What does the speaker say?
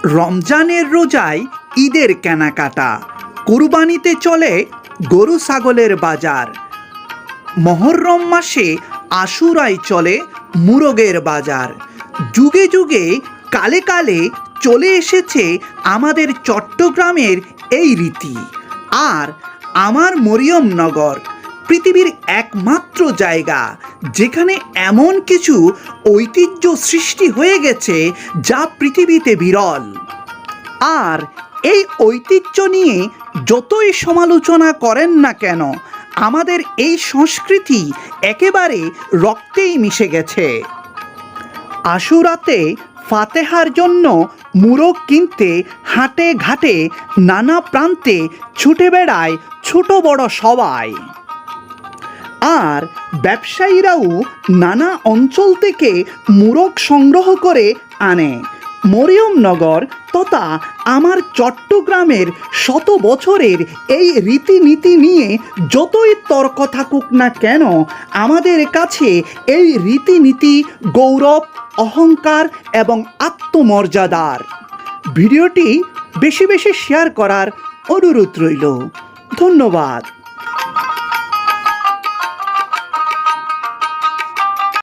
রমজানের রোজায় ঈদের কেনাকাটা, কুরবানিতে চলে গরু ছাগলের বাজার, মহররম মাসে আশুরায় চলে মুরগের বাজার। যুগে যুগে কালে কালে চলে এসেছে আমাদের চট্টগ্রামের এই রীতি। আর আমার মরিয়মনগর পৃথিবীর একমাত্র জায়গা যেখানে এমন কিছু ঐতিহ্য সৃষ্টি হয়ে গেছে যা পৃথিবীতে বিরল। আর এই ঐতিহ্য নিয়ে যতই সমালোচনা করেন না কেন, আমাদের এই সংস্কৃতি একেবারে রক্তেই মিশে গেছে। আশুরাতে ফাতেহার জন্য মুরগ কিনতে হাটে ঘাটে নানা প্রান্তে ছুটে বেড়ায় ছোট বড় সবাই। আর ব্যবসায়ীরাও নানা অঞ্চল থেকে মুরগ সংগ্রহ করে আনে। মরিয়মনগর তথা আমার চট্টগ্রামের শত বছরের এই রীতিনীতি নিয়ে যতই তর্ক থাকুক না কেন, আমাদের কাছে এই রীতিনীতি গৌরব, অহংকার এবং আত্মমর্যাদার। ভিডিওটি বেশি বেশি শেয়ার করার অনুরোধ রইল। ধন্যবাদ।